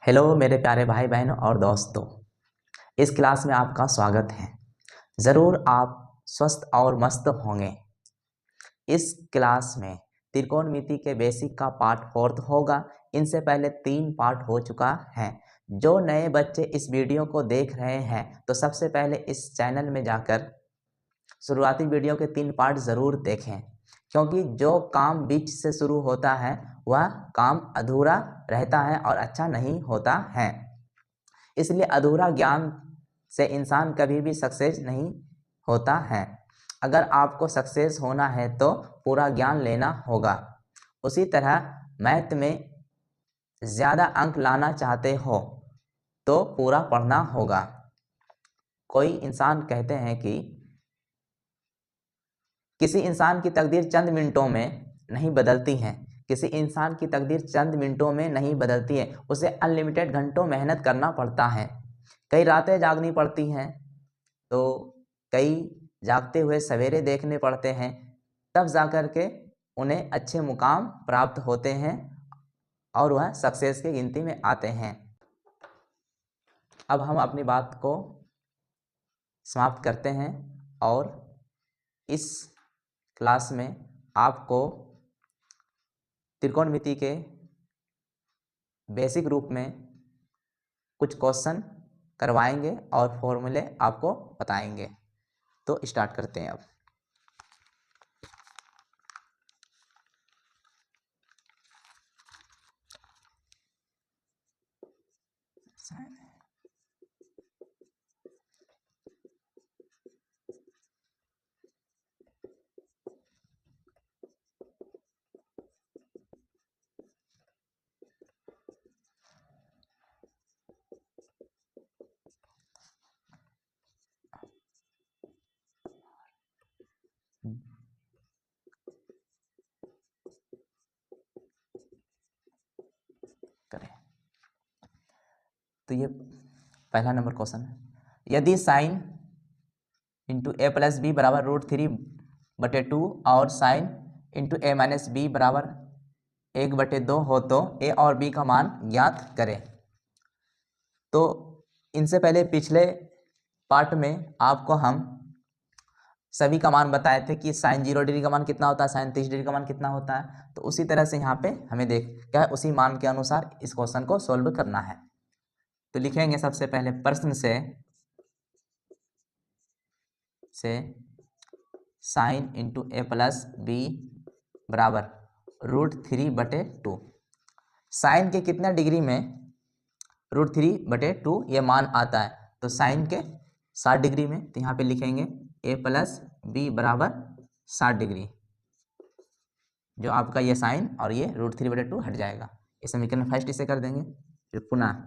Hello मेरे प्यारे भाई बहनों और दोस्तों। इस क्लास में आपका स्वागत है। ज़रूर आप स्वस्थ और मस्त होंगे। इस क्लास में त्रिकोणमिति के बेसिक का पार्ट 4 होगा। इनसे पहले 3 पार्ट हो चुका है। जो नए बच्चे इस वीडियो को देख रहे हैं तो सबसे पहले इस चैनल में जाकर शुरुआती वीडियो के 3 पार्ट ज़रूर देखें, क्योंकि जो काम बीच से शुरू होता है वह काम अधूरा रहता है और अच्छा नहीं होता है। इसलिए अधूरा ज्ञान से इंसान कभी भी सक्सेस नहीं होता है। अगर आपको सक्सेस होना है तो पूरा ज्ञान लेना होगा। उसी तरह मैथ में ज़्यादा अंक लाना चाहते हो तो पूरा पढ़ना होगा। कोई इंसान कहते हैं कि किसी इंसान की तकदीर चंद मिनटों में नहीं बदलती है। किसी इंसान की तकदीर चंद मिनटों में नहीं बदलती है, उसे अनलिमिटेड घंटों मेहनत करना पड़ता है। कई रातें जागनी पड़ती हैं, तो कई जागते हुए सवेरे देखने पड़ते हैं, तब जाकर के उन्हें अच्छे मुकाम प्राप्त होते हैं और वह सक्सेस की गिनती में आते हैं। अब हम अपनी बात को समाप्त करते हैं और इस क्लास में आपको त्रिकोणमिति के बेसिक रूप में कुछ क्वेश्चन करवाएंगे और फॉर्मूले आपको बताएंगे। तो स्टार्ट करते हैं अब। करें तो ये पहला नंबर क्वेश्चन है। यदि साइन इंटू ए प्लस बी बराबर √3/2 और साइन इंटू ए माइनस बी बराबर 1/2 हो तो ए और बी का मान ज्ञात करें। तो इनसे पहले पिछले पार्ट में आपको हम सभी का मान बताए थे कि साइन 0 डिग्री का मान कितना होता है, साइन 30 डिग्री का मान कितना होता है। तो उसी तरह से यहाँ पे हमें देख क्या है, उसी मान के अनुसार इस क्वेश्चन को सोल्व करना है। तो लिखेंगे सबसे पहले प्रश्न से साइन इंटू ए प्लस बी बराबर √3/2। साइन के कितना डिग्री में √3/2 ये मान आता है, तो साइन के 60 डिग्री में। तो यहाँ पे लिखेंगे ए प्लस बी बराबर 60 डिग्री, जो आपका ये साइन और ये √3/2 हट जाएगा। इस समीकरण फर्स्ट इसे कर देंगे। फिर पुनः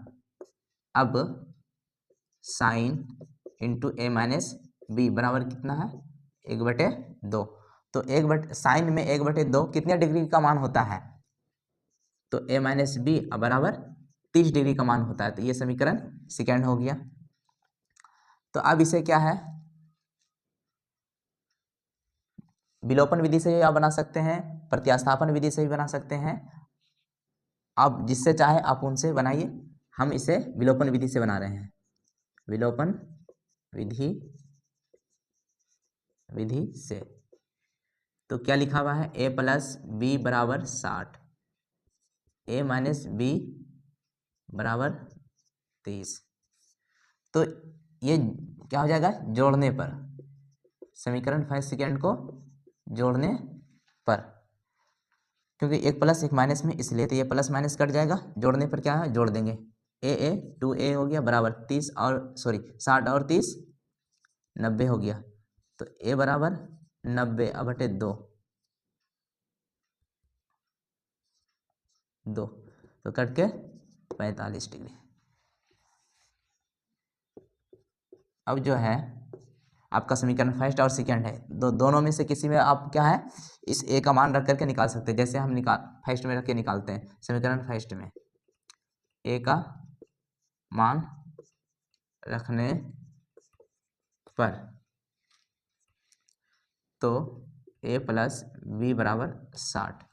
अब साइन इंटू ए माइनस बी बराबर कितना है, 1/2। तो साइन में 1/2 कितने डिग्री का मान होता है, तो ए माइनस बी बराबर 30 डिग्री का मान होता है। तो ये समीकरण सेकेंड हो गया। तो अब इसे क्या है, विलोपन विधि से आप बना सकते हैं, प्रत्यास्थापन विधि से भी बना सकते हैं। आप जिससे चाहे आप उनसे बनाइए। हम इसे विलोपन विधि से बना रहे हैं। विलोपन विधि से तो क्या लिखा हुआ है, ए प्लस बी बराबर 60, ए माइनस बी बराबर 30। तो ये क्या हो जाएगा, जोड़ने पर, समीकरण फर्स्ट सेकेंड को जोड़ने पर, क्योंकि एक प्लस एक माइनस में इसलिए, तो ये प्लस माइनस कट जाएगा। जोड़ने पर क्या है, जोड़ देंगे। ए 2a हो गया बराबर 60 और 30 90 हो गया। तो ए बराबर 90/2 तो कट के 45 डिग्री। अब जो है आपका समीकरण फर्स्ट और सेकंड है, दोनों में से किसी में आप क्या है, इस ए का मान रख करके निकाल सकते हैं। जैसे हम फर्स्ट में रख के निकालते हैं। समीकरण फर्स्ट में ए का मान रखने पर तो ए प्लस बी बराबर 60,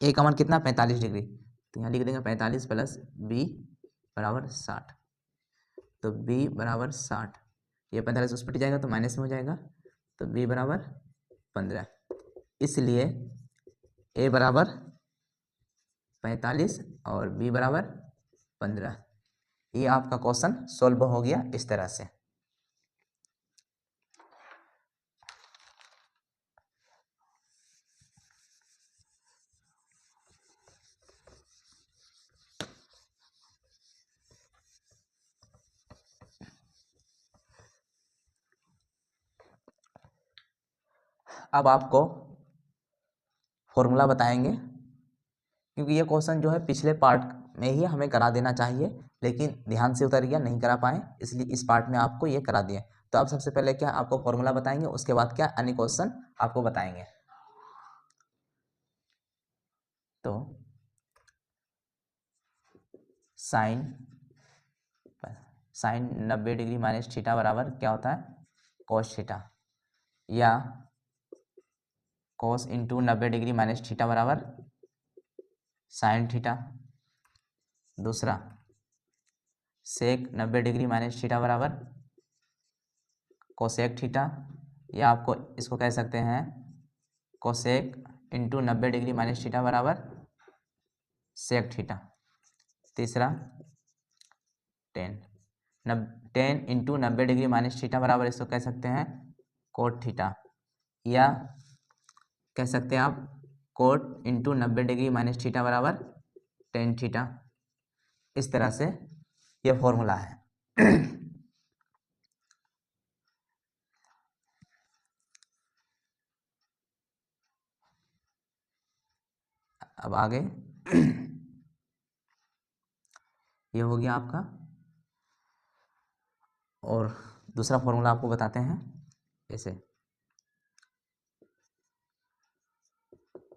ए का मान कितना, 45 डिग्री। तो यहाँ लिख देंगे 45 प्लस बी बराबर 60, तो b बराबर 60, ये 15 से उस पर जाएगा तो माइनस में हो जाएगा, तो b बराबर 15, इसलिए a बराबर 45 और b बराबर 15। ये आपका क्वेश्चन सॉल्व हो गया इस तरह से। अब आपको फॉर्मूला बताएंगे, क्योंकि ये क्वेश्चन जो है पिछले पार्ट में ही हमें करा देना चाहिए, लेकिन ध्यान से उतर गया, नहीं करा पाए, इसलिए इस पार्ट में आपको ये करा दिए। तो अब सबसे पहले क्या आपको फॉर्मूला बताएंगे, उसके बाद क्या अन्य क्वेश्चन आपको बताएंगे। तो साइन 90 डिग्री माइनस थीटा बराबर क्या होता है, कॉस थीटा, या cos into 90 degree minus theta बराबर साइन थीटा। दूसरा सेक 90 डिग्री माइनस थीटा बराबर कोसेक थीटा, या आपको इसको कह सकते हैं cosec into 90 degree minus theta बराबर सेक थीटा। तीसरा ten into 90 degree minus theta बराबर इसको कह सकते हैं कोट थीटा, या कह सकते हैं आप cot into 90 degree minus theta बराबर टेन थीटा। इस तरह से ये फॉर्मूला है। अब आगे ये हो गया आपका, और दूसरा फॉर्मूला आपको बताते हैं। ऐसे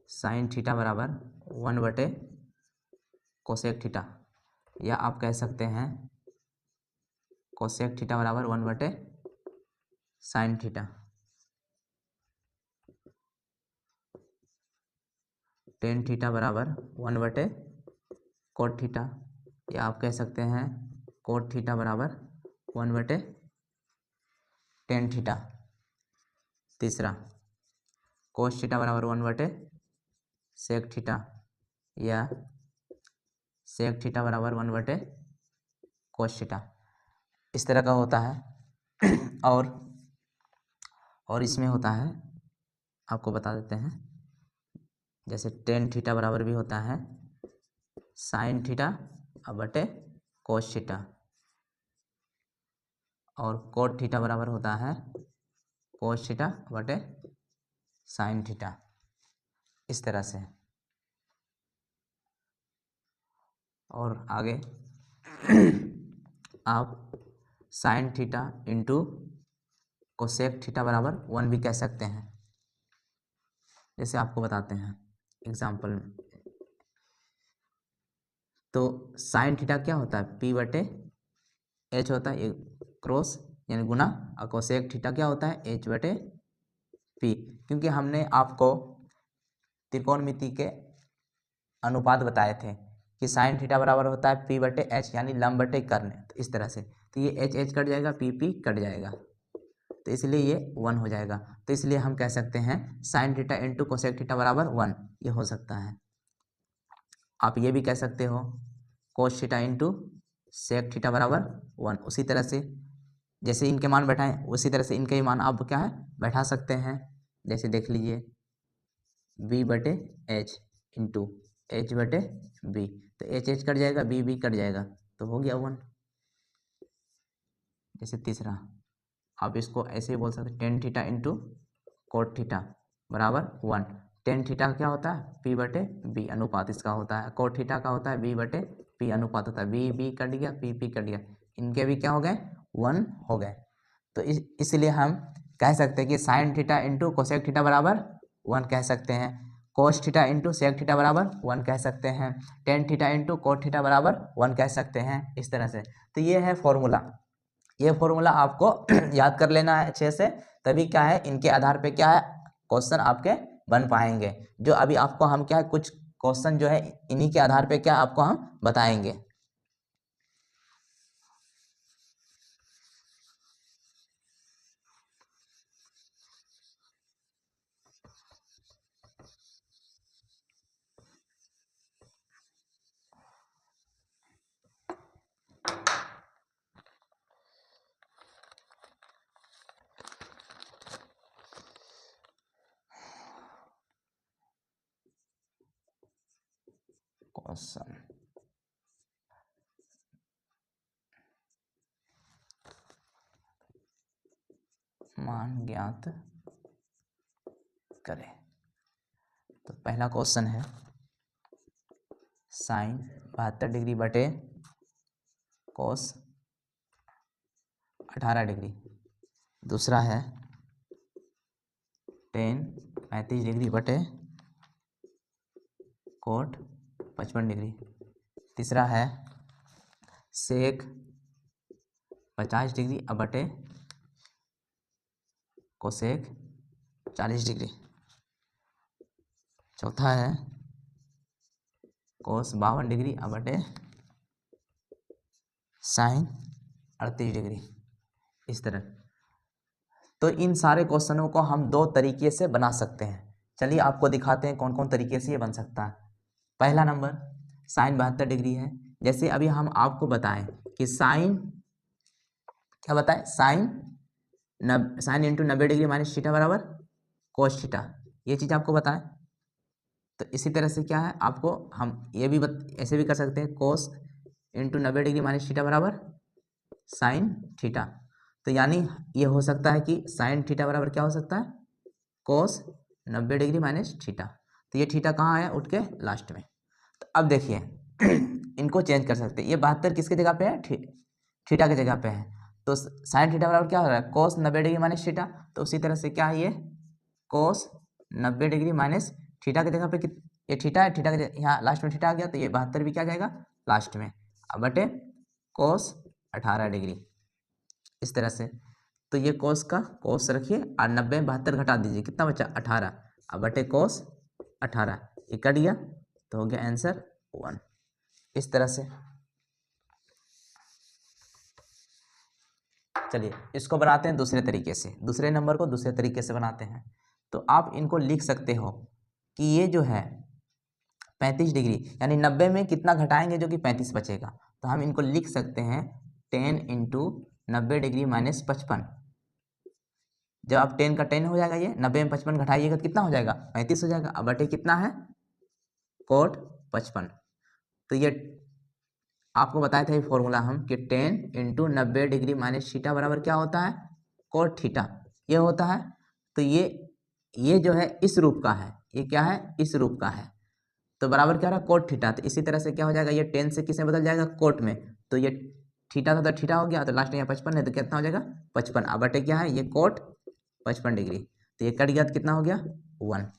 साइन थीटा बराबर 1/, कोसेक थीटा, या आप कह सकते हैं कोसेक थीटा बराबर 1/, साइन थीटा। टेन थीटा बराबर 1/, कोट थीटा, या आप कह सकते हैं कोट थीटा बराबर 1/, टेन थीटा। तीसरा कोस थीटा बराबर 1/, सेक थीटा, या सेक थीटा बराबर 1/, कोस थीटा। इस तरह का होता है। और इसमें होता है, आपको बता देते हैं, जैसे टेन थीटा बराबर भी होता है साइन थीटा बटे कोस थीटा, और कोट थीटा बराबर होता है कोस थीटा बटे साइन थीटा। इस तरह से। और आगे आप sign theta into cosec theta बराबर 1 भी कह सकते हैं। जैसे आपको बताते हैं एग्जाम्पल में, तो साइन थीटा क्या होता है, p/h होता है, क्रॉस यानी गुना, और कोसेक थीटा क्या होता है, h/p। क्योंकि हमने आपको त्रिकोणमिति के अनुपात बताए थे कि साइन थीटा बराबर होता है p/h यानी लंब बटे कर्ण। तो इस तरह से, तो ये h कट जाएगा, p कट जाएगा, तो इसलिए ये 1 हो जाएगा। तो इसलिए हम कह सकते हैं sign theta into cosec theta बराबर 1, ये हो सकता है। आप ये भी कह सकते हो cos theta into sec theta बराबर 1। उसी तरह से जैसे इनके मान बैठाएं, उसी तरह से इनके मान आप क्या है बैठा सकते हैं। जैसे देख लीजिए b/h इंटू h/b, तो h कट जाएगा, b कट जाएगा, तो हो गया 1। जैसे तीसरा आप इसको ऐसे ही बोल सकते, ten theta into cot theta बराबर 1। टेन थीटा क्या होता है, p/b अनुपात इसका होता है। कोट थीटा का होता है b/p अनुपात होता है। b कट गया, p कट गया, इनके भी क्या हो गए, 1 हो गए। तो इसलिए हम कह सकते हैं कि sine theta into cosec theta बराबर 1 कह सकते हैं, cos theta into sec theta बराबर 1 कह सकते हैं, tan theta into cot theta बराबर 1 कह सकते हैं। इस तरह से, तो ये है फॉर्मूला। ये फॉर्मूला आपको याद कर लेना है अच्छे से, तभी क्या है इनके आधार पे क्या है क्वेश्चन आपके बन पाएंगे। जो अभी आपको हम क्या है कुछ क्वेश्चन जो है इन्हीं के आधार पे क्या आपको हम बताएंगे। क्वेश्चन मान ज्ञात करें। तो पहला क्वेश्चन है साइन 72 डिग्री बटे कोस 18 डिग्री। दूसरा है टेन 35 डिग्री बटे कोट 55 डिग्री। तीसरा है सेक 50 डिग्री बटे कोसेक 40 डिग्री। चौथा है कोस 52 डिग्री बटे साइन 38 डिग्री। इस तरह तो इन सारे क्वेश्चनों को हम दो तरीके से बना सकते हैं। चलिए आपको दिखाते हैं कौन कौन तरीके से ये बन सकता है। पहला नंबर साइन 72 डिग्री है। जैसे अभी हम आपको बताएं कि साइन क्या बताएं, sign into 90 degree minus theta बराबर कोस थीटा, ये चीज़ आपको बताएं। तो इसी तरह से क्या है आपको हम ये भी ऐसे भी कर सकते हैं, कोस इंटू 90 डिग्री माइनस थीटा बराबर साइन थीटा। तो यानी ये हो सकता है कि साइन थीटा बराबर क्या हो सकता है, कोस 90 डिग्री माइनस थीटा। तो ये थीटा कहाँ है, उठ के लास्ट में। तो अब देखिए इनको चेंज कर सकते हैं। ये 72 किसकी जगह पे है, थीटा की जगह पे है। तो साइन थीटा बराबर क्या हो रहा है, कोस 90 डिग्री माइनस थीटा। तो उसी तरह से क्या है, ये कोस 90 डिग्री माइनस थीटा की जगह पे ये थीटा है, थीटा के यहाँ लास्ट में थीटा आ गया, तो ये 72 भी क्या जाएगा लास्ट में, अब बटे कोस 18 डिग्री। इस तरह से तो ये कोस का कोस रखिए और 90 में 72 घटा दीजिए, कितना बचा 18, अब बटे कोस 18, ये कट गया तो हो गया आंसर 1। इस तरह से चलिए इसको बनाते हैं दूसरे तरीके से, दूसरे नंबर को दूसरे तरीके से बनाते हैं। तो आप इनको लिख सकते हो कि ये जो है 35 डिग्री यानी 90 में कितना घटाएंगे जो कि 35 बचेगा। तो हम इनको लिख सकते हैं 10 इंटू 90 डिग्री माइनस 55। जब आप 10 का 10 हो जाएगा, ये 90 में 55 घटाइएगा तो कितना हो जाएगा 35 हो जाएगा। अब बटे कितना है कोट 55। तो ये आपको बताया था ये फॉर्मूला हम कि 10 इंटू 90 डिग्री माइनस थीटा बराबर क्या होता है, कोट थीटा ये होता है। तो ये जो है इस रूप का है, ये क्या है इस रूप का है, तो बराबर क्या रहा कोट थीटा। तो इसी तरह से क्या हो जाएगा, ये 10 से किसमें बदल जाएगा कोट में। तो ये थीटा था तो थीटा हो गया, तो लास्ट में यहाँ 55 है तो कितना हो जाएगा 55। अब बटे क्या है ये कोट 55 डिग्री, तो ये कट गया तो कितना हो गया 1।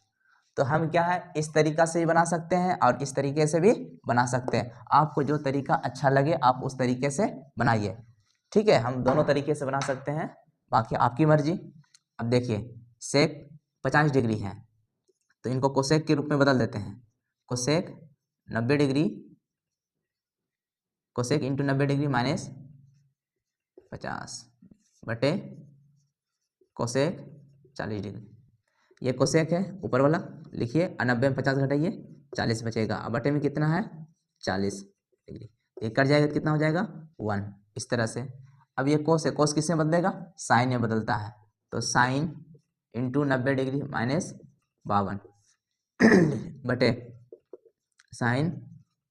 तो हम क्या है इस तरीका से भी बना सकते हैं और इस तरीके से भी बना सकते हैं। आपको जो तरीका अच्छा लगे आप उस तरीके से बनाइए, ठीक है। हम दोनों तरीके से बना सकते हैं, बाकी आपकी मर्जी। अब देखिए सेक 50 डिग्री है तो इनको कोसेक के रूप में बदल देते हैं। Cosec 90 degree, cosec into 90 degree minus 50 बटे कोसेक 40 डिग्री। ये कोसेक है ऊपर वाला लिखिए, 90 में 50 घटाइए 40 बचेगा। अब बटे में कितना है 40 डिग्री, ये कट जाएगा तो कितना हो जाएगा 1। इस तरह से अब ये कोस है, कोस किसमें बदलेगा साइन में बदलता है। तो साइन इंटू 90 डिग्री माइनस 52 बटे साइन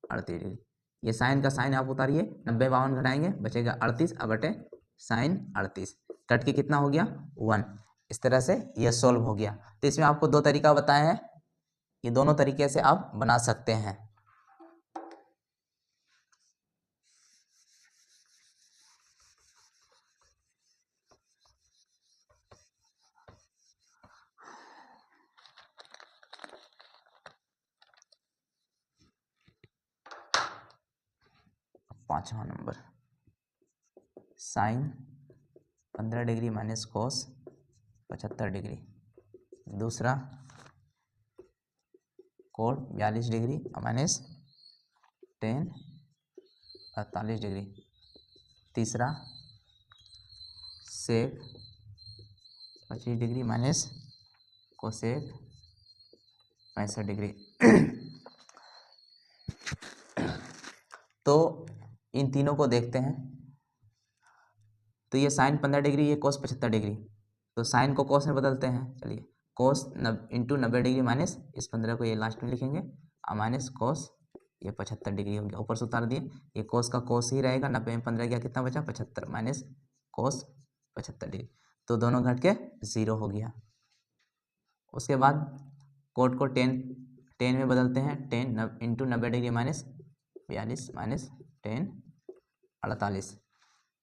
38 डिग्री। ये साइन का साइन आप उतारिए, 90 52 घटाएंगे बचेगा 38, अब बटे साइन 38 कट के कितना हो गया 1। इस तरह से ये सॉल्व हो गया। तो इसमें आपको दो तरीका बताए हैं, ये दोनों तरीके से आप बना सकते हैं। पांचवा number sine 15 degree minus cos 75 degree. दूसरा कोट 42 डिग्री माइनस 10 48 डिग्री। तीसरा sec 25 degree minus cosec 65 degree. तो इन तीनों को देखते हैं। तो ये साइन 15 डिग्री, ये कोस 75 डिग्री, तो साइन को कोस में बदलते हैं। चलिए कोस इंटू 90 डिग्री माइनस इस 15 को ये लास्ट में लिखेंगे और माइनस कोस ये 75 डिग्री हो गया, ऊपर से उतार दिए, ये कोस का कोस ही रहेगा, 90 में 15 गया, कितना बचा 75 माइनस कोस 75 डिग्री, तो दोनों घट के 0 हो गया। उसके बाद कोट को 10 में बदलते हैं, 10 इंटू 90 डिग्री माइनस 42 माइनस 10 48,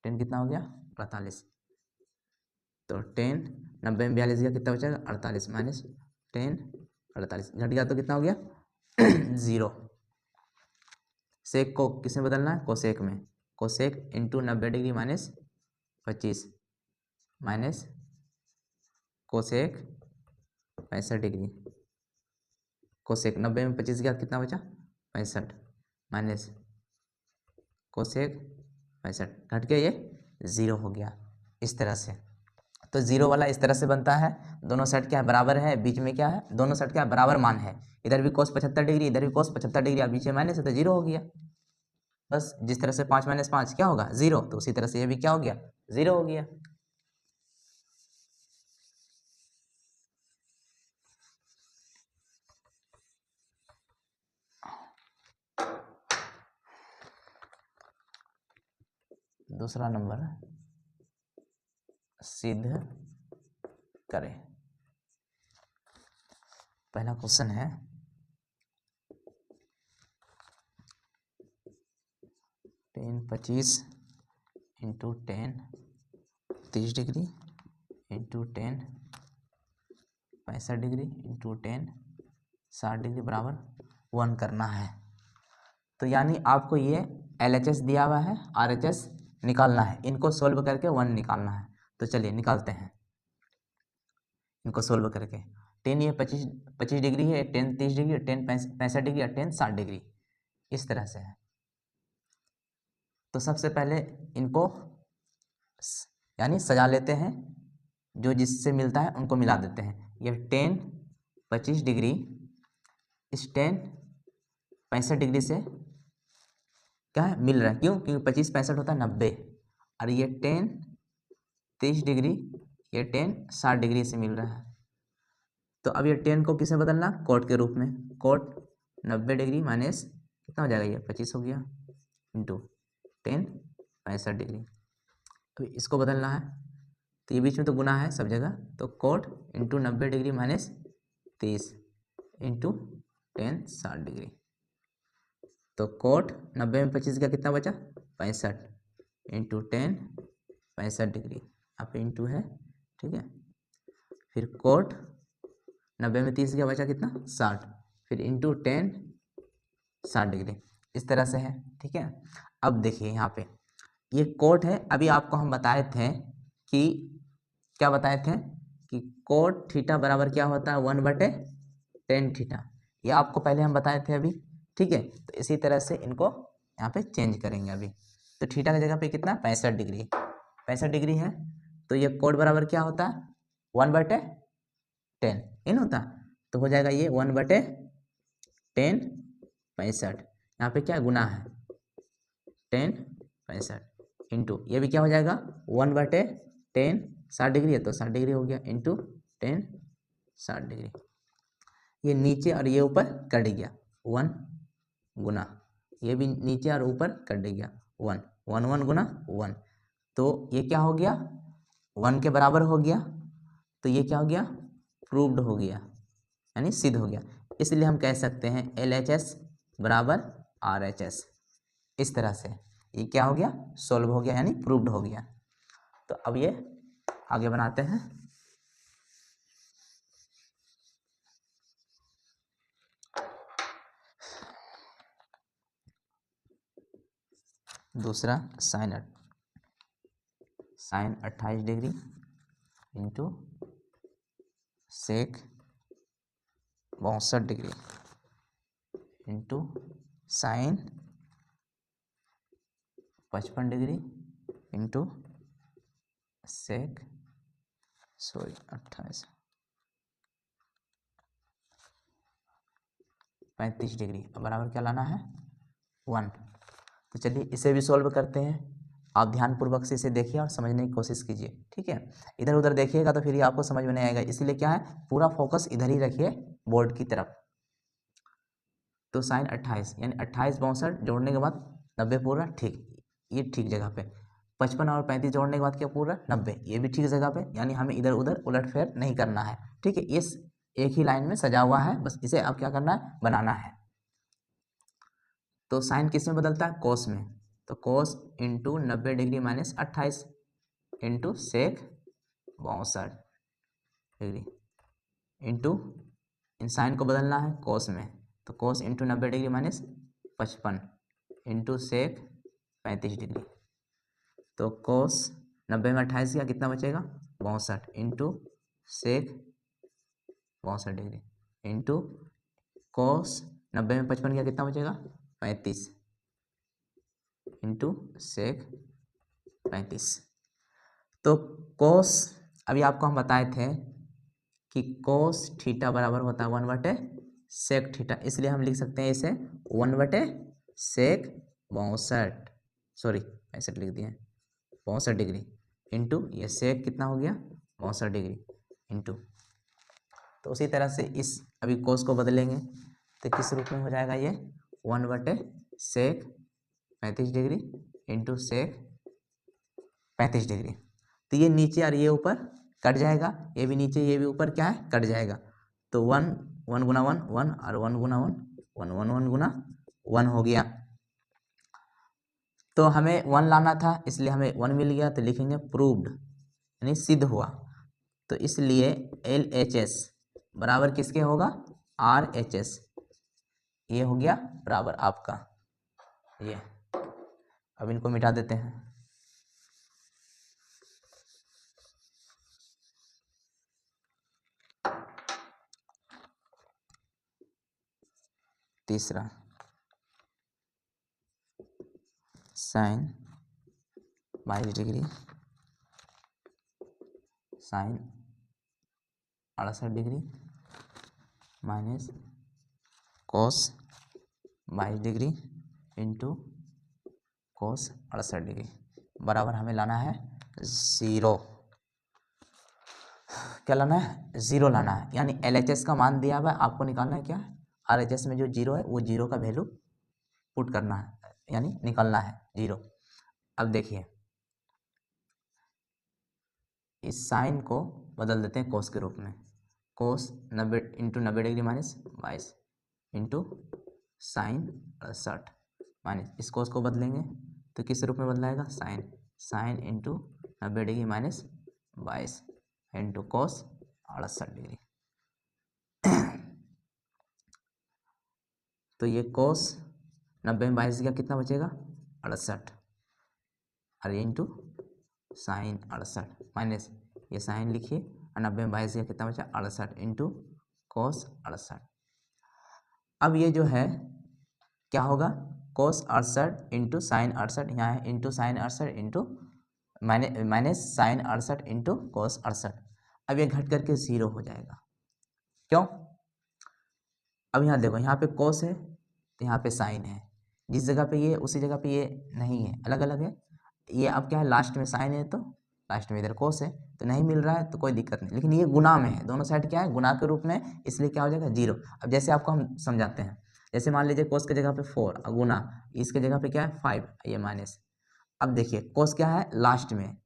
10 कितना हो गया 48, तो 10 90 में 42 गया, कितना बचेगा 48 माइनस 10 48 घट गया, तो कितना हो गया 0। सेक को किसमें बदलना है, कोसेक में, cosec into 90 degree minus 25 minus cosec 65 degree, cosec 90 में 25 गया, कितना बचा 65 माइनस कोसेक 65 घट के ये 0 हो गया। इस तरह से, तो 0 वाला इस तरह से बनता है, दोनों साइड क्या है बराबर है, बीच में क्या है, दोनों साइड क्या है बराबर मान है, इधर भी कोस 75 डिग्री, इधर भी कोस 75 डिग्री, अब बीच में माइनस है तो 0 हो गया। बस जिस तरह से 5 माइनस 5 क्या होगा 0, तो उसी तरह से ये भी क्या हो गया 0 हो गया। दूसरा नंबर सिद्ध करें। पहला क्वेश्चन है 10 25 into 10 30 degree into 10 65 degree into 10 60 degree बराबर 1 करना है। तो यानी आपको ये LHS दिया हुआ है, RHS निकालना है, इनको सोल्व करके 1 निकालना है। तो चलिए निकालते हैं इनको सोल्व करके। 10 ये 25 डिग्री है, 10 30 डिग्री, 10 65 डिग्री, 10 60 डिग्री, इस तरह से है। तो सबसे पहले इनको यानी सजा लेते हैं, जो जिससे मिलता है उनको मिला देते हैं। ये 10 25 डिग्री इस 10 65 डिग्री से क्या है मिल रहा है, क्यों, क्योंकि 25 65 होता है 90, और ये 10 30 डिग्री, ये 10 60 डिग्री से मिल रहा है। तो अब ये 10 को किसमें बदलना, कोट के रूप में, कोट 90 डिग्री माइनस कितना हो जाएगा, ये 25 हो गया, इंटू 10 65 डिग्री, तो इसको बदलना है, तो ये बीच में तो गुना है सब जगह, तो cot into 90 degree minus 30 into 10 60 degree, तो कोट 90 में 25 का कितना बचा 65 इंटू 10 65 डिग्री, यहाँ पे इंटू है, ठीक है। फिर कोट 90 में 30 का बचा कितना 60, फिर इंटू 10 60 डिग्री, इस तरह से है, ठीक है। अब देखिए यहाँ पे ये कोट है, अभी आपको हम बताए थे कि क्या बताए थे कि कोट थीटा बराबर क्या होता है 1/tan थीटा, ये आपको पहले हम बताए थे अभी, ठीक है। तो इसी तरह से इनको यहाँ पे चेंज करेंगे अभी। तो थीटा की जगह पे कितना 65 डिग्री, 65 डिग्री है, तो ये कोट बराबर क्या होता है 1/tan इन होता, तो हो जाएगा ये 1/tan 65, यहाँ पे क्या गुना है 10 65 इंटू ये भी क्या हो जाएगा 1/tan 60 डिग्री है, तो 60 डिग्री हो गया, इंटू 10 60 डिग्री, ये नीचे और ये ऊपर कट गया 1 गुना, ये भी नीचे और ऊपर कट गया 1 1 1 गुना 1, तो ये क्या हो गया 1 के बराबर हो गया, तो ये क्या हो गया प्रूव्ड हो गया, यानी सिद्ध हो गया। इसलिए हम कह सकते हैं LHS बराबर RHS, इस तरह से ये क्या हो गया सोल्व हो गया, यानी प्रूव्ड हो गया। तो अब ये आगे बनाते हैं। दूसरा sine 28 degree into sec 62 degree into sine 55 degree into sec 35 degree, अब बराबर क्या लाना है 1। तो चलिए इसे भी सॉल्व करते हैं, आप ध्यानपूर्वक से इसे देखिए और समझने की कोशिश कीजिए, ठीक है। इधर उधर देखिएगा तो फिर ये आपको समझ में नहीं आएगा, इसीलिए क्या है पूरा फोकस इधर ही रखिए बोर्ड की तरफ। तो साइन 28 यानी 28 62 जोड़ने के बाद 90 पूरा ठीक, ये ठीक जगह पे। 55 और 35 जोड़ने के बाद क्या पूरा 90, ये भी ठीक जगह पे, यानी हमें इधर उधर उलटफेर नहीं करना है। ठीक है, इस एक ही लाइन में सजा हुआ है, बस इसे अब क्या करना है, बनाना है। तो साइन किस में बदलता है, कोस में। तो cos into 90 degree minus 28 into sec 62 degree into इन साइन को बदलना है कोस में, तो cos into 90 degree minus 55 into sec 35 degree. तो कोस 90 में 28 का कितना बचेगा 62 into sec 62 degree into cos 90 में 55 का कितना बचेगा 35 इंटू सेक 35। तो कोस अभी आपको हम बताए थे कि कोस थीटा बराबर होता है 1/सेक थीटा, इसलिए हम लिख सकते हैं इसे 1/सेक 62, सॉरी 65 लिख दिए 62 डिग्री इंटू ये सेक कितना हो गया 62 डिग्री इंटू। तो उसी तरह से इस अभी कोस को बदलेंगे तो किस रूप में हो जाएगा ये 1/सेक 35 डिग्री इंटू सेक 35 डिग्री। तो ये नीचे और ये ऊपर कट जाएगा, ये भी नीचे ये भी ऊपर क्या है कट जाएगा। तो 1 1 गुना 1 1 और 1 गुना 1 1 1 1 गुना 1 हो गया। तो हमें 1 लाना था इसलिए हमें 1 मिल गया, तो लिखेंगे प्रूव्ड यानी सिद्ध हुआ। तो इसलिए LHS बराबर किसके होगा RHS, ये हो गया बराबर आपका ये। अब इनको मिटा देते हैं। तीसरा sine 22 degree sine 68 degree minus cos 22 degree into cos 68 degree बराबर हमें लाना है 0। क्या लाना है 0 लाना है, यानी LHS का मान दिया हुआ है, आपको निकालना है क्या RHS में जो 0 है वो 0 का वैल्यू पुट करना है यानी निकालना है 0। अब देखिए इस साइन को बदल देते हैं कोस के रूप में, cos 90 into 90 degree minus 22 into sine 68 minus इस कोस को बदलेंगे तो किस रूप में बदलाएगा sine, sine into 90 degree minus 22 into cos 68 degree. तो ये कोस 90 में 22 का कितना बचेगा 68 और ये इंटू साइन 68 माइनस ये साइन लिखिए और 90 में 22 का कितना बचा 68 इंटू कोस 68। अब ये जो है क्या होगा कोस 68 इंटू साइन 68, यहाँ है into sine 68 into minus sine 68 into cos 68। अब ये घट करके 0 हो जाएगा, क्यों। अब यहाँ देखो यहाँ पे कोस है तो यहाँ पे साइन है, जिस जगह पे ये उसी जगह पे ये नहीं है, अलग अलग है। ये अब क्या है लास्ट में साइन है तो लास्ट में इधर कोस है तो नहीं मिल रहा है तो कोई दिक्कत नहीं, लेकिन ये गुना में है, दोनों साइड क्या है गुना के रूप में, इसलिए क्या हो जाएगा 0। अब जैसे आपको हम समझाते हैं, जैसे मान लीजिए कोस की जगह पे 4 और गुना, इसके जगह पे क्या है 5 ये माइनस। अब देखिए कोस क्या है लास्ट में,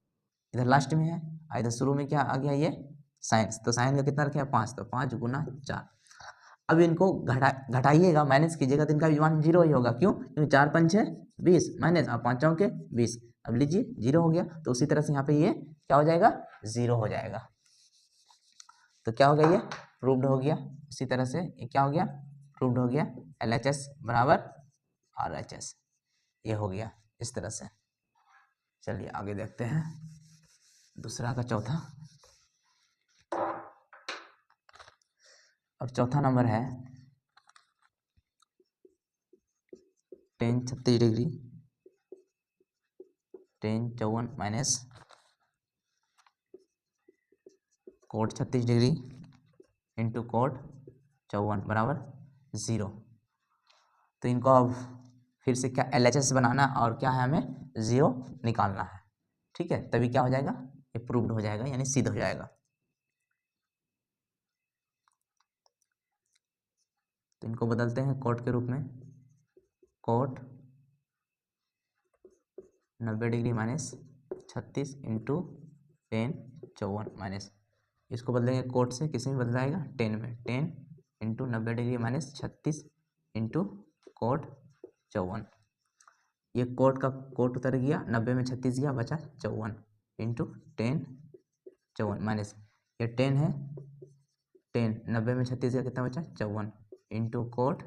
इधर लास्ट में है और इधर शुरू में क्या आ गया ये साइन, तो साइन का कितना रखे 5, तो 5 गुना 4। अब इनको घटाइएगा माइनस कीजिएगा तो इनका भी मान 0 ही होगा, क्यों, क्योंकि 4 5 6 20 माइनस और 5 चौके 20। अब लीजिए 0 हो गया, तो उसी तरह से यहाँ पे ये क्या हो जाएगा 0 हो जाएगा। तो क्या हो गया ये प्रूव्ड हो गया। उसी तरह से ये क्या हो गया प्रूव्ड हो गया, LHS बराबर RHS, ये हो गया इस तरह से। चलिए आगे देखते हैं दूसरा का चौथा। अब चौथा नंबर है tan 36 degree tan 54 minus cot 36 degree into coat 54 बराबर 0। तो इनको अब फिर से क्या LHS बनाना और क्या है हमें 0 निकालना है, ठीक है, तभी क्या हो जाएगा ये प्रूव्ड हो जाएगा यानी सिद्ध हो जाएगा। तो इनको बदलते हैं कोट के रूप में, cot 90 degree minus 36 into 10 54 minus, इसको बदलेंगे कोट से, किस में बदलाएगा 10 में, 10 into 90 degree minus 36 into coat 54, ये कोट का कोट उतर गया, 90 में 36 गया, बचा 54 इंटू 10 54 माइनस ये 10 है, 10 90 में 36 गया, कितना बचा 54 इंटू कोट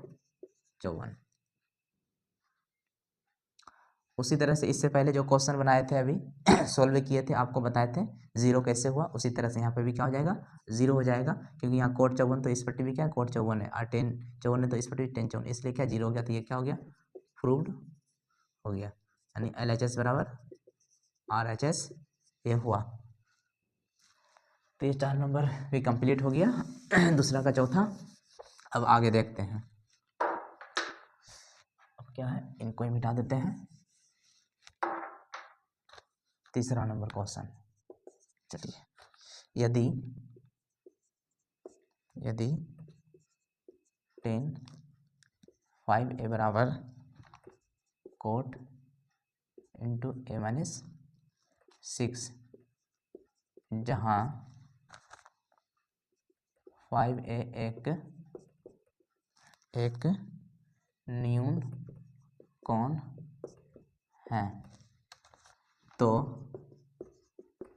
54। उसी तरह से इससे पहले जो क्वेश्चन बनाए थे अभी सोल्व किए थे, आपको बताए थे जीरो कैसे हुआ, उसी तरह से यहाँ पे भी क्या हो जाएगा जीरो हो जाएगा, क्योंकि यहाँ कोट 54 तो इस पट्टी भी क्या है कोट 54 है, और 10 54 है तो इस पट्टी 10 54, इसलिए क्या जीरो हो गया, तो ये क्या हो गया प्रूव्ड हो गया, यानी LHS बराबर RHS ये हुआ। तो ये 4 नंबर भी कंप्लीट हो गया दूसरा का चौथा। अब आगे देखते हैं, अब क्या है, इनको ही मिटा देते हैं। तीसरा नंबर क्वेश्चन, चलिए, यदि 10 5a बराबर कोट इंटू a माइनस 6, जहाँ 5a एक न्यून कोण है, तो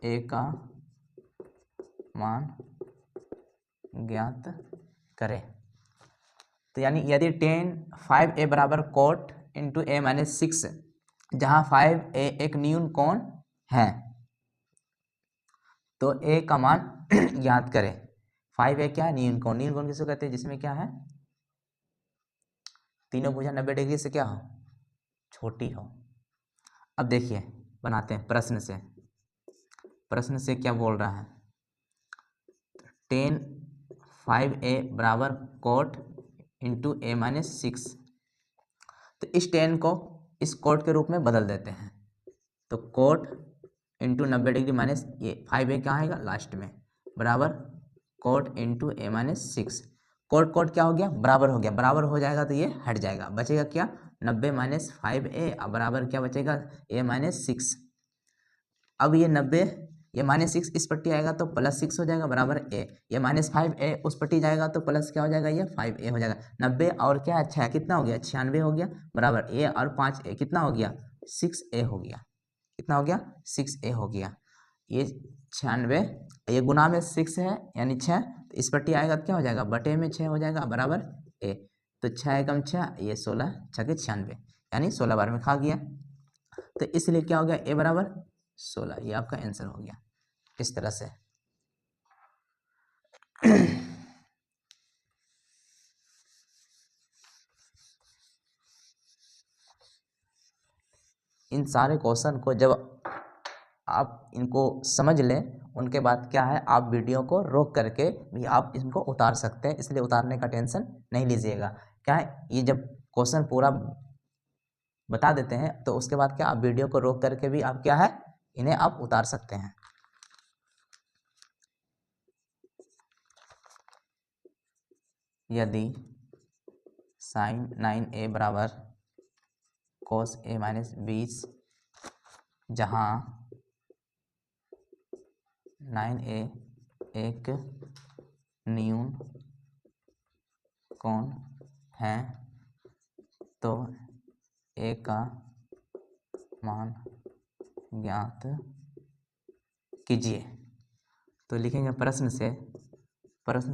a का मान ज्ञात करें। तो यानी यदि 10 5a बराबर कोट इंटू a माइनस 6, जहाँ 5a एक न्यून कोण है, तो a का मान ज्ञात करें। 5a क्या है न्यून कोण, न्यून कोण किसको कहते हैं, जिसमें क्या है तीनों भुजा 90 डिग्री से क्या हो छोटी हो। अब देखिए बनाते हैं प्रश्न से, प्रश्न से क्या बोल रहा है, 10 5a बराबर कोट इंटू a माइनस 6, तो इस 10 को इस कोट के रूप में बदल देते हैं, तो कोट इंटू 90 डिग्री माइनस ये 5a क्या आएगा लास्ट में बराबर cot into a minus 6, cot cot क्या हो गया बराबर हो गया, बराबर हो जाएगा तो ये हट जाएगा, बचेगा क्या 90 माइनस 5a बराबर क्या बचेगा a माइनस 6। अब ये 90 ये माइनस 6 इस पट्टी आएगा तो प्लस 6 हो जाएगा बराबर a, ये माइनस 5a उस पट्टी जाएगा तो प्लस क्या हो जाएगा ये 5a हो जाएगा, 90 और क्या अच्छा है कितना हो गया 96 हो गया बराबर a और 5a कितना हो गया 6a हो गया, कितना हो गया 6a हो गया, ये 96 ये गुना में 6 है यानी 6, तो इस पट्टी आएगा तो क्या हो जाएगा बटे में 6 हो जाएगा बराबर a, तो 6 एकम 6 ये 16 6 96 यानी 16 बार में खा गया, तो इसलिए क्या हो गया a बराबर 16, ये आपका आंसर हो गया। इस तरह से इन सारे क्वेश्चन को जब आप इनको समझ लें, उनके बाद क्या है आप वीडियो को रोक करके भी आप इनको उतार सकते हैं, इसलिए उतारने का टेंशन नहीं लीजिएगा। क्या है ये जब क्वेश्चन पूरा बता देते हैं तो उसके बाद क्या आप वीडियो को रोक करके भी आप क्या है इन्हें आप उतार सकते हैं। यदि साइन 9a बराबर कोस a माइनस 20, जहाँ 9a एक न्यून कोण है, तो a का मान ज्ञात कीजिए। तो लिखेंगे प्रश्न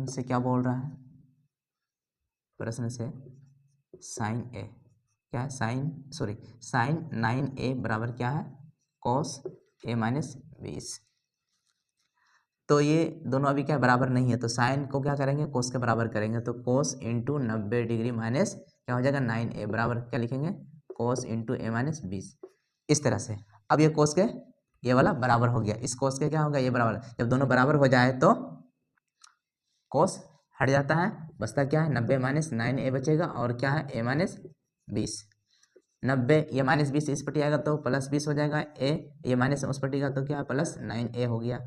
से क्या बोल रहा है, प्रश्न से साइन a क्या है साइन 9a बराबर क्या है कोस a माइनस 20, तो ये दोनों अभी क्या बराबर नहीं है, तो साइन को क्या करेंगे कोस के बराबर करेंगे, तो कोस इंटू 90 डिग्री माइनस क्या हो जाएगा 9a बराबर क्या लिखेंगे कोस इंटू a माइनस 20, इस तरह से। अब ये कोस के ये वाला बराबर हो गया, इस कोस के क्या होगा ये बराबर, जब दोनों बराबर हो जाए तो कोस हट जाता है, बचता क्या है 90 माइनस 9a बचेगा, और क्या है a माइनस 20, 90 ये माइनस 20 इस पट्टी आएगा तो प्लस 20 हो जाएगा a, ये माइनस उस पट्टी का तो क्या प्लस 9a हो गया,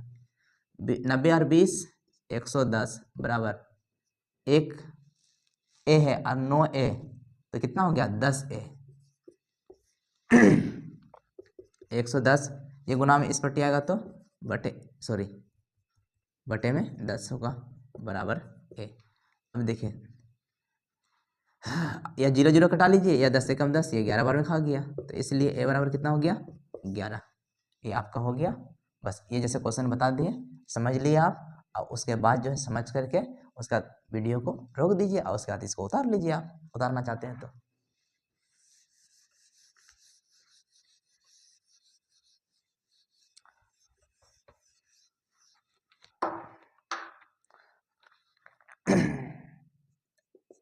90 और 20 110 बराबर 1 ए है और 9a, तो कितना हो गया 10a। 110, ये गुना में इस पट्टी आएगा तो बटे में 10 होगा बराबर ए। अब देखिए या 0 0 कटा लीजिए, या 10 से कम 10, ये 11 बार में खा गया, तो इसलिए ए बराबर कितना हो गया 11। ये आपका हो गया। बस ये जैसे क्वेश्चन बता दिए, समझ लिए आप, और उसके बाद जो है समझ करके उसका वीडियो को रोक दीजिए और उसके बाद इसको उतार लीजिए, आप उतारना चाहते हैं तो।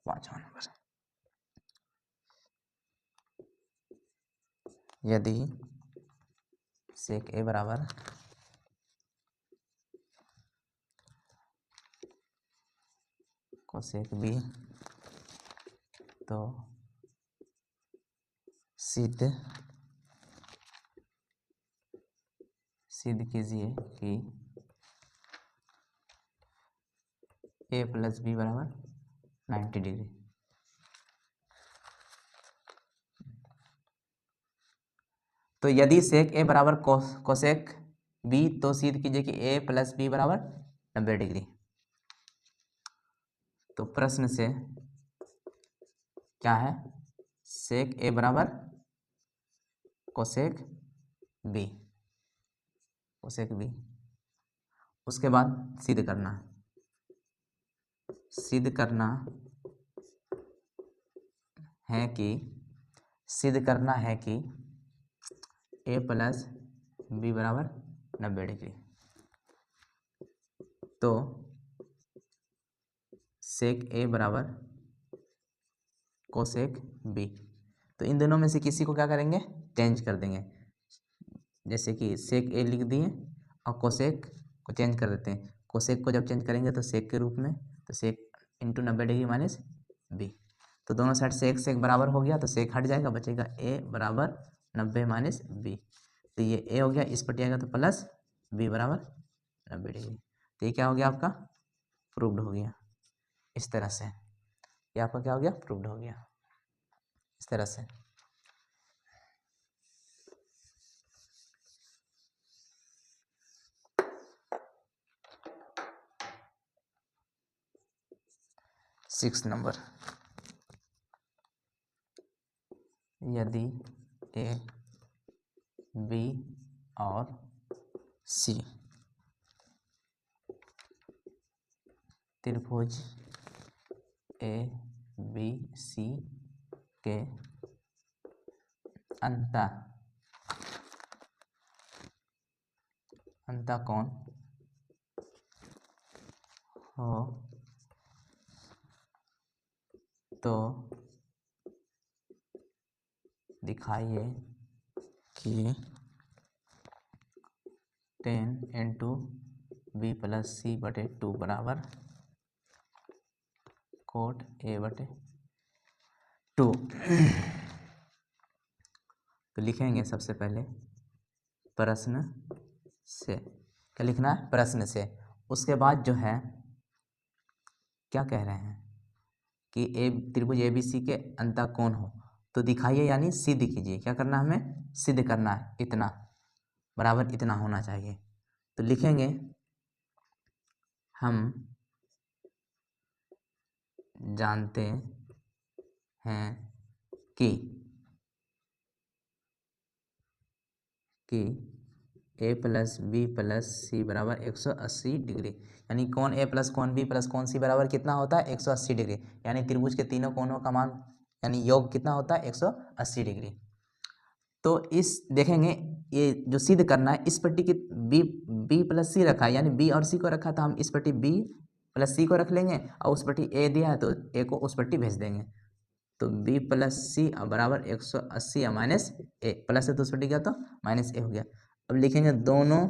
पांचवा नंबर, यदि सेक ए बराबर कोसेक बी, तो सिद्ध कीजिए कि ए प्लस बी बराबर 90 डिग्री। तो यदि सेक ए बराबर कोसेक बी, तो सिद्ध कीजिए कि ए प्लस बी बराबर 90 डिग्री। तो प्रश्न से क्या है, सेक ए बराबर कोसेक बी, उसके बाद सिद्ध करना है कि ए प्लस बी बराबर 90 डिग्री। तो सेक ए बराबर कोसेक बी, तो इन दोनों में से किसी को क्या करेंगे, चेंज कर देंगे। जैसे कि सेक ए लिख दिए और कोसेक को चेंज कर देते हैं। कोसेक को जब चेंज करेंगे तो सेक के रूप में, तो सेक इंटू 90 डिग्री माइनस बी, तो दोनों साइड सेक बराबर हो गया, तो सेक हट जाएगा, बचेगा ए बराबर 90 माइनस बी। तो ये ए हो गया, इस पर जाएगा तो प्लस बी बराबर 90 डिग्री। तो ये क्या हो गया आपका, प्रूव्ड हो गया। इस तरह से ये आपका क्या हो गया, प्रूव्ड हो गया इस तरह से। सिक्स नंबर, यदि ए बी और सी त्रिभुज ए बी सी के अंतःकोण हो तो दिखाइए कि 10 इंटू बी प्लस सी बटे 2 बराबर कोट ए बटे 2। तो लिखेंगे सबसे पहले प्रश्न से, क्या लिखना है, प्रश्न से। उसके बाद जो है क्या कह रहे हैं कि ए त्रिभुज ए बी सी के अंतःकोण हो तो दिखाइए, यानी सिद्ध कीजिए। क्या करना है, हमें सिद्ध करना है, इतना बराबर इतना होना चाहिए। तो लिखेंगे हम जानते हैं कि ए प्लस बी प्लस सी बराबर 180 डिग्री, यानी कौन ए प्लस कौन बी प्लस कौन सी बराबर कितना होता है 180 डिग्री, यानी त्रिभुज के तीनों कोणों का मान यानी योग कितना होता है 180 डिग्री। तो इस देखेंगे ये जो सिद्ध करना है, इस पट्टी की बी प्लस सी रखा है, यानी बी और सी को रखा था, हम इस पट्टी बी प्लस सी को रख लेंगे और उस पट्टी ए दिया है तो ए को उस पट्टी भेज देंगे। तो बी प्लस सी बराबर 180 माइनस ए, प्लस है तो उस पट्टी क्या तो माइनस ए हो गया। अब लिखेंगे दोनों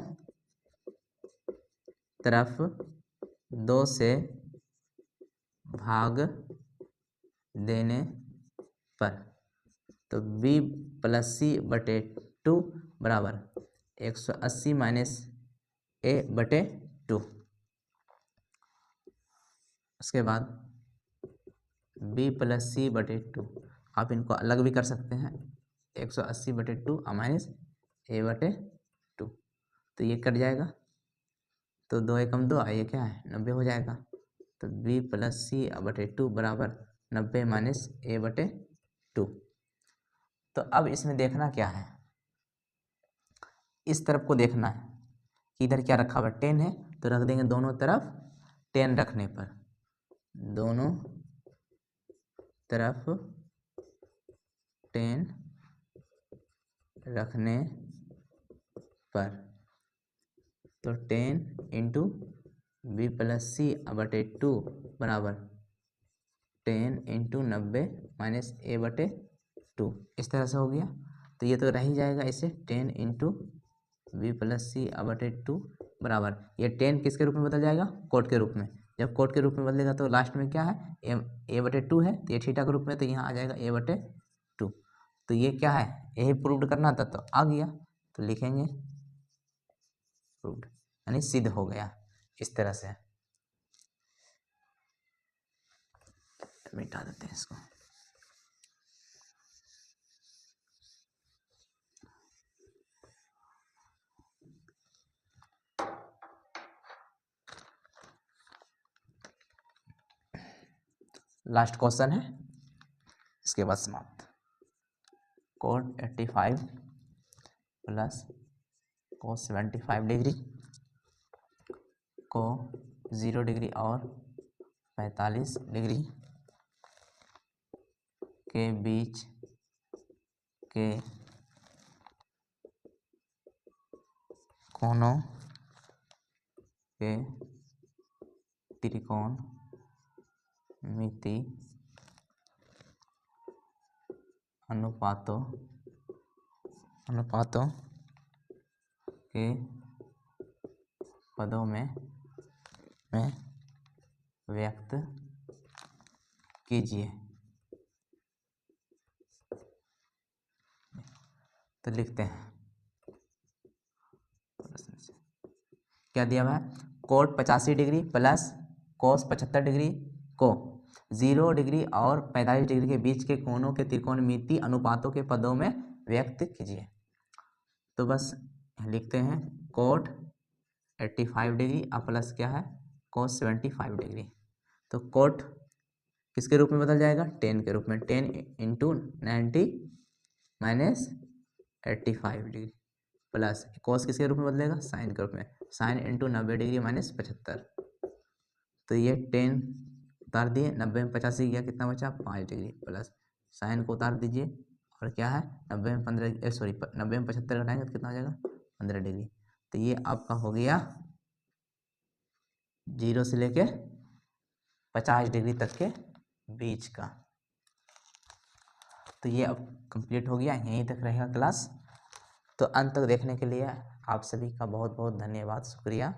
तरफ 2 से भाग देने पर, तो बी प्लस सी बटे 2 बराबर 180 माइनस ए बटे 2। उसके बाद b+c/2। आप इनको अलग भी कर सकते हैं, 180/2 माइनस a/2। तो ये कट जाएगा, तो 2 एकम 2, ये क्या है 90 हो जाएगा। तो b+c/2 बराबर 90 माइनस a/2। तो अब इसमें देखना क्या है, इस तरफ को देखना है कि इधर क्या रखा हुआ 10 है, तो रख देंगे दोनों तरफ 10 रखने पर, दोनों तरफ 10 रखने पर, तो 10 इंटू b+c/2 बराबर 10 इंटू 90 माइनस a/2। इस तरह से हो गया। तो ये तो रह ही जाएगा, इसे 10 इंटू b+c/2 बराबर, ये 10 किसके रूप में बदल जाएगा, कोट के रूप में। जब कोट के रूप में बदलेगा तो लास्ट में क्या है, a/2 है, तो ये थीटा के रूप में, तो यहाँ आ जाएगा a/2। तो ये क्या है, यही प्रूव करना था, तो आ गया, तो लिखेंगे प्रूव्ड, यानी सिद्ध हो गया। इस तरह से मिटा देते हैं इसको। लास्ट क्वेश्चन है, इसके बाद समाप्त। cos 85 प्लस cos 75 डिग्री को 0 डिग्री और 45 डिग्री के बीच के कोनों के त्रिकोणमिति अनुपातों के पदों में व्यक्त कीजिए। तो लिखते हैं, क्या दिया हुआ है, cot 85 degree plus cos 75 degree को 0 डिग्री और 45 डिग्री के बीच के कोणों के त्रिकोणमिति अनुपातों के पदों में व्यक्त कीजिए। तो बस लिखते हैं कोट 85 डिग्री और प्लस क्या है, कोस 75 डिग्री। तो कोट किसके रूप में बदल जाएगा, 10 के रूप में, 10 इंटू 90 माइनस 85 डिग्री, प्लस कोस किसके रूप में बदलेगा, साइन के रूप में, साइन इंटू 90 डिग्री माइनस 75। तो ये 10 उतार दिए, 90 में 85 गया, कितना बचा 5 डिग्री, प्लस साइन को उतार दीजिए, और क्या है 90 में 15 सॉरी 90 में 75 घटाएंगे तो कितना हो जाएगा 15 डिग्री। तो ये आपका हो गया 0 से लेके 50 डिग्री तक के बीच का। तो ये अब कंप्लीट हो गया, यहीं तक रहेगा क्लास। तो अंत तक देखने के लिए आप सभी का बहुत बहुत धन्यवाद, शुक्रिया।